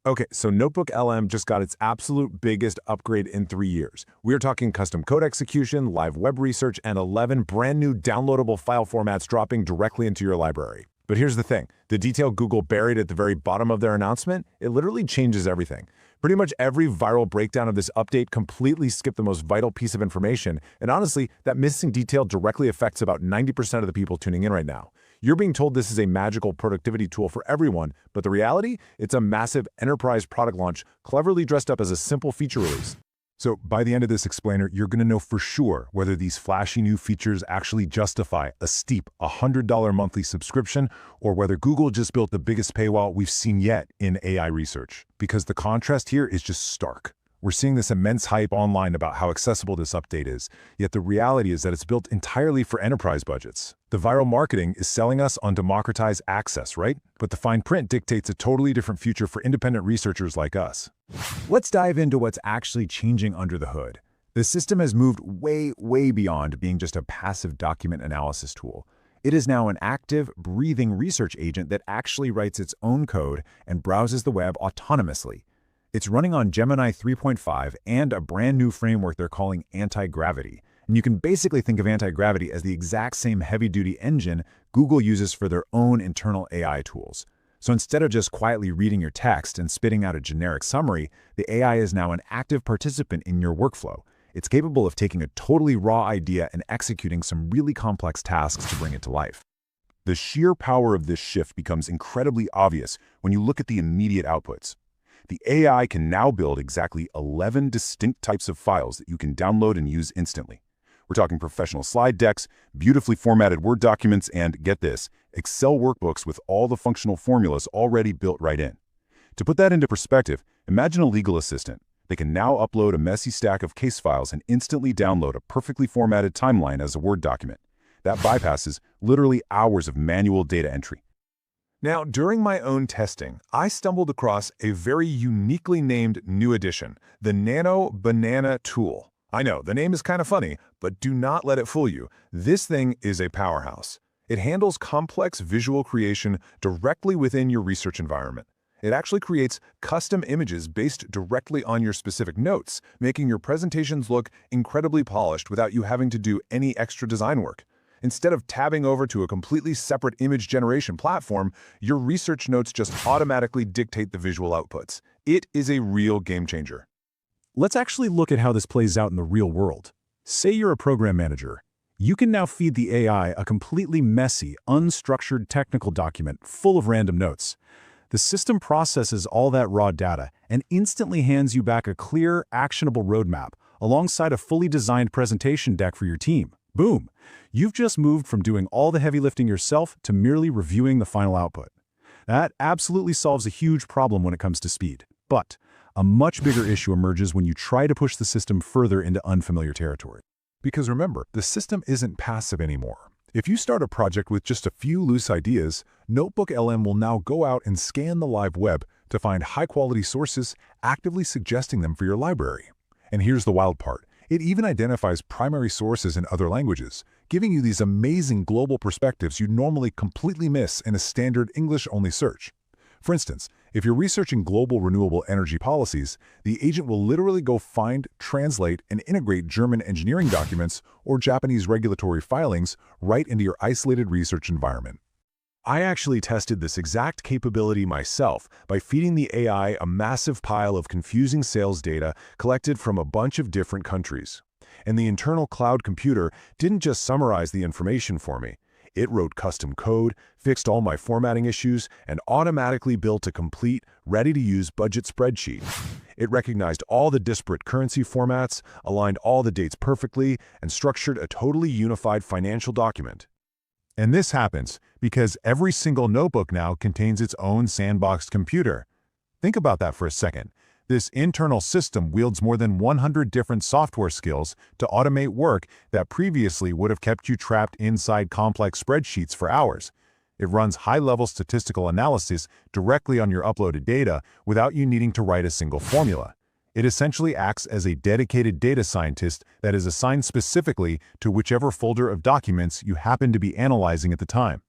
Okay, so NotebookLM just got its absolute biggest upgrade in 3 years. We're talking custom code execution, live web research, and 11 brand new downloadable file formats dropping directly into your library. But here's the thing, the detail Google buried at the very bottom of their announcement, it literally changes everything. Pretty much every viral breakdown of this update completely skipped the most vital piece of information, and honestly, that missing detail directly affects about 90% of the people tuning in right now. You're being told this is a magical productivity tool for everyone, but the reality? It's a massive enterprise product launch cleverly dressed up as a simple feature release. So by the end of this explainer, you're going to know for sure whether these flashy new features actually justify a steep $100 monthly subscription or whether Google just built the biggest paywall we've seen yet in AI research. Because the contrast here is just stark. We're seeing this immense hype online about how accessible this update is, yet the reality is that it's built entirely for enterprise budgets. The viral marketing is selling us on democratized access, right? But the fine print dictates a totally different future for independent researchers like us. Let's dive into what's actually changing under the hood. The system has moved way beyond being just a passive document analysis tool. It is now an active, breathing research agent that actually writes its own code and browses the web autonomously. It's running on Gemini 3.5 and a brand new framework they're calling anti-gravity. And you can basically think of anti-gravity as the exact same heavy-duty engine Google uses for their own internal AI tools. So instead of just quietly reading your text and spitting out a generic summary, the AI is now an active participant in your workflow. It's capable of taking a totally raw idea and executing some really complex tasks to bring it to life. The sheer power of this shift becomes incredibly obvious when you look at the immediate outputs. The AI can now build exactly 11 distinct types of files that you can download and use instantly. We're talking professional slide decks, beautifully formatted Word documents, and, get this, Excel workbooks with all the functional formulas already built right in. To put that into perspective, imagine a legal assistant. They can now upload a messy stack of case files and instantly download a perfectly formatted timeline as a Word document. That bypasses literally hours of manual data entry. Now, during my own testing, I stumbled across a very uniquely named new addition, the Nano Banana tool. I know, the name is kind of funny, but do not let it fool you. This thing is a powerhouse. It handles complex visual creation directly within your research environment. It actually creates custom images based directly on your specific notes, making your presentations look incredibly polished without you having to do any extra design work. Instead of tabbing over to a completely separate image generation platform, your research notes just automatically dictate the visual outputs. It is a real game changer. Let's actually look at how this plays out in the real world. Say you're a program manager. You can now feed the AI a completely messy, unstructured technical document full of random notes. The system processes all that raw data and instantly hands you back a clear, actionable roadmap alongside a fully designed presentation deck for your team. Boom! You've just moved from doing all the heavy lifting yourself to merely reviewing the final output. That absolutely solves a huge problem when it comes to speed. But a much bigger issue emerges when you try to push the system further into unfamiliar territory. Because remember, the system isn't passive anymore. If you start a project with just a few loose ideas, NotebookLM will now go out and scan the live web to find high-quality sources, actively suggesting them for your library. And here's the wild part. It even identifies primary sources in other languages, giving you these amazing global perspectives you'd normally completely miss in a standard English-only search. For instance, if you're researching global renewable energy policies, the agent will literally go find, translate, and integrate German engineering documents or Japanese regulatory filings right into your isolated research environment. I actually tested this exact capability myself by feeding the AI a massive pile of confusing sales data collected from a bunch of different countries. And the internal cloud computer didn't just summarize the information for me. It wrote custom code, fixed all my formatting issues, and automatically built a complete, ready-to-use budget spreadsheet. It recognized all the disparate currency formats, aligned all the dates perfectly, and structured a totally unified financial document. And this happens because every single notebook now contains its own sandboxed computer. Think about that for a second. This internal system wields more than 100 different software skills to automate work that previously would have kept you trapped inside complex spreadsheets for hours. It runs high-level statistical analysis directly on your uploaded data without you needing to write a single formula. It essentially acts as a dedicated data scientist that is assigned specifically to whichever folder of documents you happen to be analyzing at the time.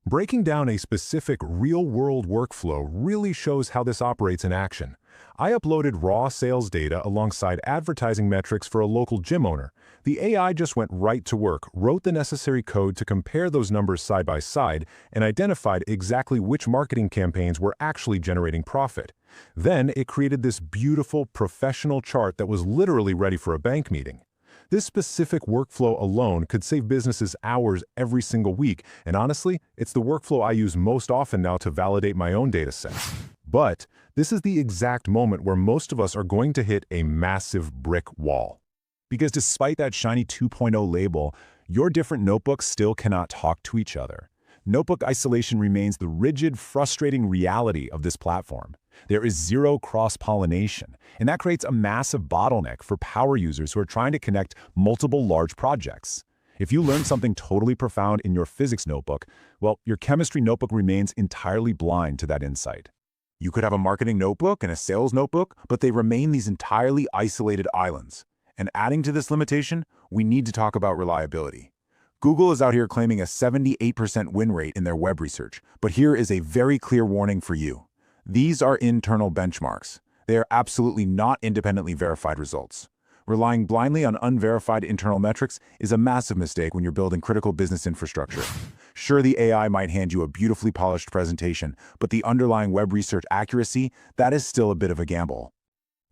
Breaking down a specific real-world workflow really shows how this operates in action. I uploaded raw sales data alongside advertising metrics for a local gym owner. The AI just went right to work, wrote the necessary code to compare those numbers side by side, and identified exactly which marketing campaigns were actually generating profit. Then it created this beautiful, professional chart that was literally ready for a bank meeting. This specific workflow alone could save businesses hours every single week, and honestly, it's the workflow I use most often now to validate my own data sets. But this is the exact moment where most of us are going to hit a massive brick wall. Because despite that shiny 2.0 label, your different notebooks still cannot talk to each other. Notebook isolation remains the rigid, frustrating reality of this platform. There is zero cross-pollination, and that creates a massive bottleneck for power users who are trying to connect multiple large projects. If you learn something totally profound in your physics notebook, well, your chemistry notebook remains entirely blind to that insight. You could have a marketing notebook and a sales notebook, but they remain these entirely isolated islands. And adding to this limitation, we need to talk about reliability. Google is out here claiming a 78% win rate in their web research, but here is a very clear warning for you. These are internal benchmarks. They are absolutely not independently verified results. Relying blindly on unverified internal metrics is a massive mistake when you're building critical business infrastructure. Sure, the AI might hand you a beautifully polished presentation, but the underlying web research accuracy, that is still a bit of a gamble.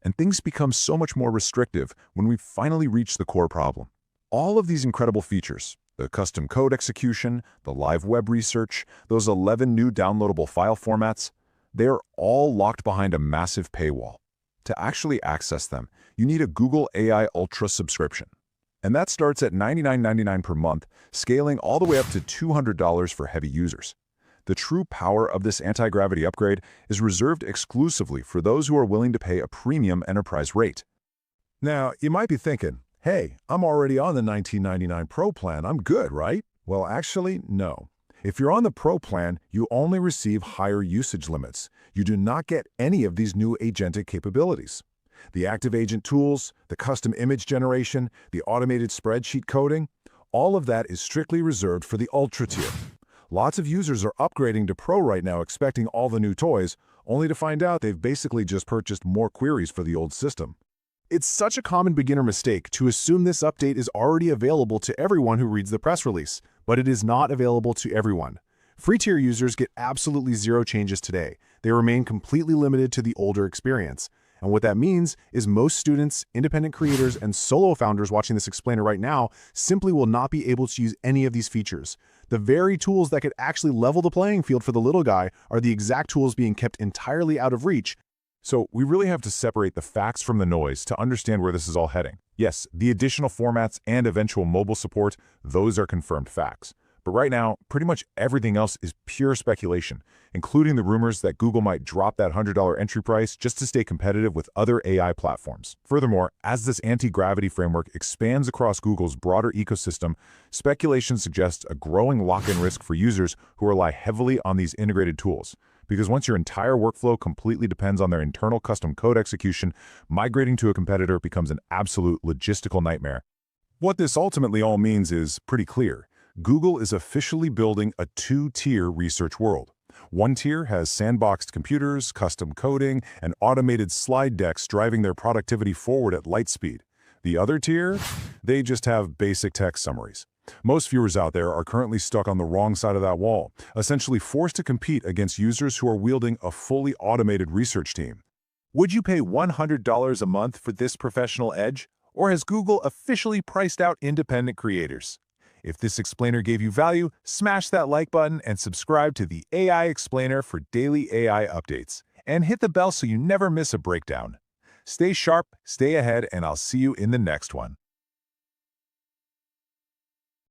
And things become so much more restrictive when we finally reach the core problem. All of these incredible features, the custom code execution, the live web research, those 11 new downloadable file formats, they're all locked behind a massive paywall. To actually access them, you need a Google AI Ultra subscription. And that starts at $99.99 per month, scaling all the way up to $200 for heavy users. The true power of this anti-gravity upgrade is reserved exclusively for those who are willing to pay a premium enterprise rate. Now, you might be thinking, hey, I'm already on the $19.99 Pro plan, I'm good, right? Well, actually, no. If you're on the Pro plan, you only receive higher usage limits. You do not get any of these new agentic capabilities. The active agent tools, the custom image generation, the automated spreadsheet coding, all of that is strictly reserved for the Ultra tier. Lots of users are upgrading to Pro right now expecting all the new toys, only to find out they've basically just purchased more queries for the old system. It's such a common beginner mistake to assume this update is already available to everyone who reads the press release, but it is not available to everyone. Free tier users get absolutely zero changes today. They remain completely limited to the older experience. And what that means is most students, independent creators, and solo founders watching this explainer right now simply will not be able to use any of these features. The very tools that could actually level the playing field for the little guy are the exact tools being kept entirely out of reach. So we really have to separate the facts from the noise to understand where this is all heading. Yes, the additional formats and eventual mobile support, those are confirmed facts. But right now, pretty much everything else is pure speculation, including the rumors that Google might drop that $100 entry price just to stay competitive with other AI platforms. Furthermore, as this anti-gravity framework expands across Google's broader ecosystem, speculation suggests a growing lock-in risk for users who rely heavily on these integrated tools. Because once your entire workflow completely depends on their internal custom code execution, migrating to a competitor becomes an absolute logistical nightmare. What this ultimately all means is pretty clear. Google is officially building a two-tier research world. One tier has sandboxed computers, custom coding, and automated slide decks driving their productivity forward at light speed. The other tier? They just have basic text summaries. Most viewers out there are currently stuck on the wrong side of that wall, essentially forced to compete against users who are wielding a fully automated research team. Would you pay $100 a month for this professional edge? Or has Google officially priced out independent creators? If this explainer gave you value, smash that like button and subscribe to the AI Explainer for daily AI updates. And hit the bell so you never miss a breakdown. Stay sharp, stay ahead, and I'll see you in the next one.